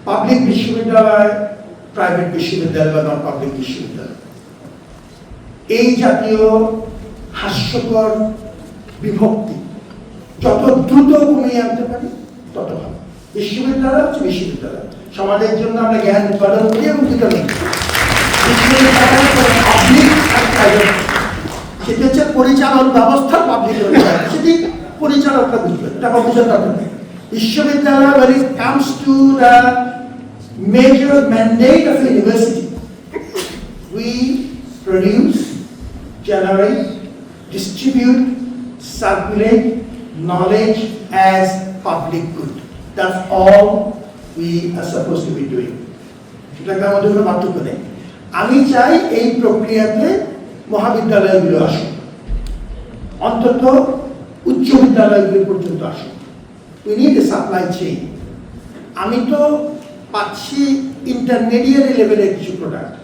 Public বিশ্ববিদ্যালয়, private বিশ্ববিদ্যালয় বা নন পাবলিক বিশ্ববিদ্যালয়, এই জাতীয় হাস্যকর বিভক্তি যত দ্রুত কমিয়ে আনতে পারি তত ভালো। বিশ্ববিদ্যালয় হচ্ছে বিশ্ববিদ্যালয়, সমাজের জন্য আমরা জ্ঞান উৎপাদন করি এবং বিতরণ করি। সেটি হচ্ছে পরিচালন ব্যবস্থা পাবলিক, সেটি পরিচালকরা বুঝবেন, এটা আমার বোঝার দরকার নেই। বিশ্ববিদ্যালয়, when it comes to the major mandate of the university, we produce, generate, distribute, circulate knowledge as public good. That's all we are supposed to be doing. এটাকে আমাদের কোনো পার্থক্য নেই। আমি চাই এই প্রক্রিয়াতে মহাবিদ্যালয়গুলো আসুক, অন্তত উচ্চ বিদ্যালয়গুলো পর্যন্ত আসুক। We need a supply chain. আমি তো পাচ্ছি ইন্টারমিডিয়েট লেভেলের কিছু প্রোডাক্ট।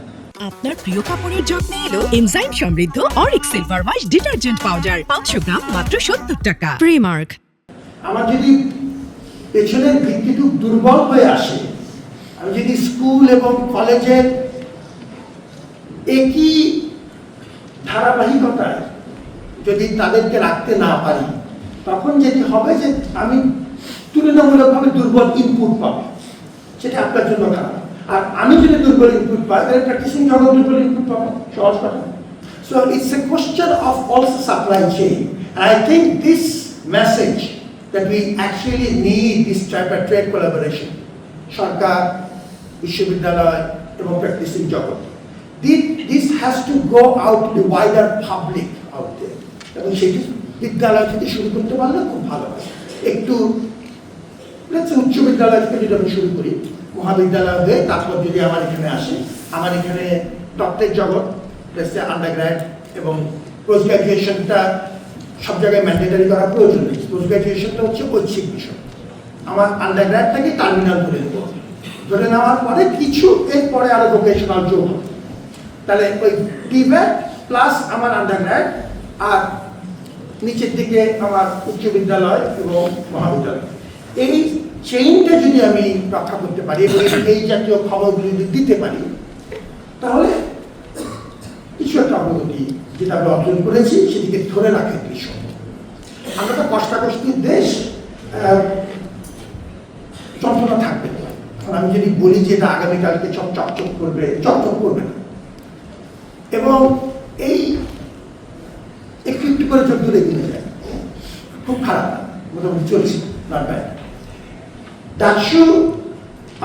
আপনার প্রিয় কাপড়ের যত্নে এলো এনজাইম সমৃদ্ধ Arik silver wash detergent powder 500 গ্রাম মাত্র 70 টাকা। প্রিমার্ক। আমার যদি পেছনের ভিত্তিটুক দুর্বল হয়ে আসে, আমি যদি স্কুল এবং কলেজের একই ধারাবাহিকতায় যদি তাদেরকে রাখতে না পারি, তখন যেটি হবে যে আমি তুলনামূলকভাবে দুর্বল ইনপুট পাবো, সেটা আপনার জন্য খারাপ। আর আমি যদি দুর্বল ইনপুট পাই, তাহলে প্র্যাকটিসিং জগৎ দুর্বল ইনপুট পাবো, সহজ কথা। So it's a question of also supply chain. And I think this message that we actually need this tripartite collaboration, সরকার, বিশ্ববিদ্যালয় এবং প্র্যাকটিসিং জগৎ, this has to go out to the wider public out there. এবং সেটি বিদ্যালয় থেকে শুরু করতে পারলে খুব ভালো হয়। একটু উচ্চ বিদ্যালয় থেকে যদি আমি শুরু করি, মহাবিদ্যালয় হয়ে তারপর যদি আমার এখানে আসে, আমার এখানে তত্ত্বের জগৎ, আন্ডারগ্র্যাড এবং পোস্ট গ্রাজুয়েশনটা সব জায়গায় ম্যান্ডেটারি করা প্রয়োজন নেই। পোস্ট গ্রাজুয়েশনটা হচ্ছে ঐচ্ছিক বিষয়। আমার আন্ডারগ্র্যাডটাকে টার্মিনাল ধরে নেব, ধরে নেওয়ার পরে কিছু এরপরে আরো ভোকেশনাল যোগ হবে, তাহলে ওই টিব্যাক প্লাস আমার আন্ডারগ্র্যাড আর নিচের দিকে আমার উচ্চ বিদ্যালয় এবং মহাবিদ্যালয়, এই চেইনটা যদি আমি রক্ষা করতে পারি এবং এই জাতীয় খবরগুলি যদি দিতে পারি, তাহলে কিছু একটা অগ্রগতি যেটা আমরা অর্জন করেছি সেটিকে ধরে রাখার বিষয়। আমরা তো কষ্টাকষ্টির দেশ, যন্ত্রণা থাকবে না। আমি যদি বলি যে এটা আগামীকালকে চকচক করবে, চকচক করবে না। এবং এই একটু একটু করে চোখ দূরে দিতে যায়, খুব খারাপ, মোটামুটি চলছে, নট ব্যাড। ডাকসু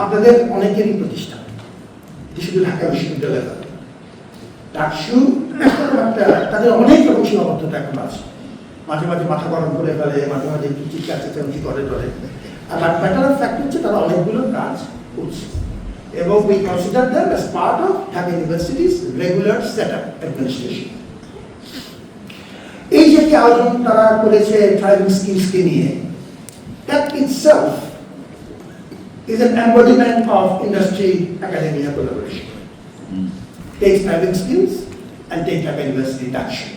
আপনাদের অনেকেরই প্রতিষ্ঠান, এটি শুধু ঢাকা বিশ্ববিদ্যালয় নয়। ডাকসু তাদের অনেক রকম সীমাবদ্ধতা এখন আছে, মাঝে মাঝে মাথা গরম করে ফেলে, মাঝে মাঝে একটু চিৎকার চেঁচামেচি করে টরে। আর ম্যাটার অফ ফ্যাক্ট হচ্ছে তারা অনেকগুলো কাজ করছে এবং we consider them as part of Dhaka University's regular setup administration. এই যে আয়োজন তারা করেছে ট্রাইবাল স্কিলসকে নিয়ে, that itself is an embodiment of industry academia collaboration. Take tribal skills and take Dhaka University action.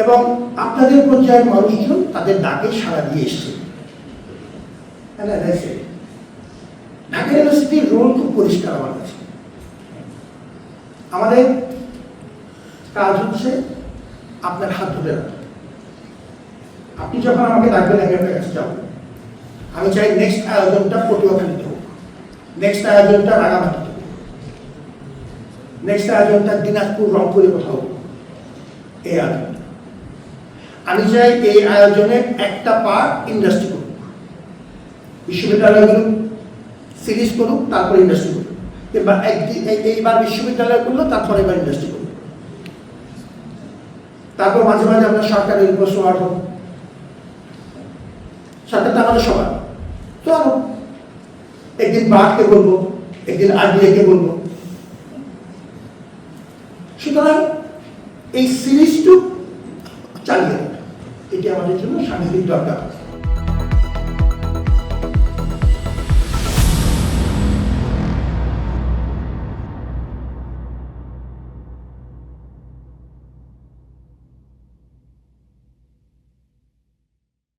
এবং আপনাদের পর্যায়ের মানুষজন তাদের ডাকে সাড়া দিয়ে এসছে। ঢাকা ইউনিভার্সিটির রোল খুব পরিষ্কার আমার কাছে। আমাদের কাজ হচ্ছে আপনার হাত ধরে রাখা। আপনি যখন আমাকে ডাকবেন, আপনার কাছে যাবো, আমি চাই নেক্সট আয়োজনটা পটুয়াখালীতে হোক, নেক্সট আয়োজনটা রাঙামাটিতে হোক, নেক্সট আয়োজনটা দিনাজপুর রংপুরে কোথাও হোক। এই আয়োজন আমি চাই এই আয়োজনের একটা পার্ট ইন্ডাস্ট্রি করুক, বিশ্ববিদ্যালয়গুলো সিরিজ করুক, তারপর ইন্ডাস্ট্রি করুক, কিংবা এইবার বিশ্ববিদ্যালয় করলো তারপর এবার ইন্ডাস্ট্রি করুক, তারপর মাঝে মাঝে আমরা সরকারের উপর সোয়ার হোক। সরকারটা আমাদের সবার, তো আরো একদিন বাঘকে বলবো, একদিন আরবিআইকে বলবো। সুতরাং এই সিরিজটুক চালিয়ে রাখা, এটি আমাদের জন্য সাংঘাতিক দরকার।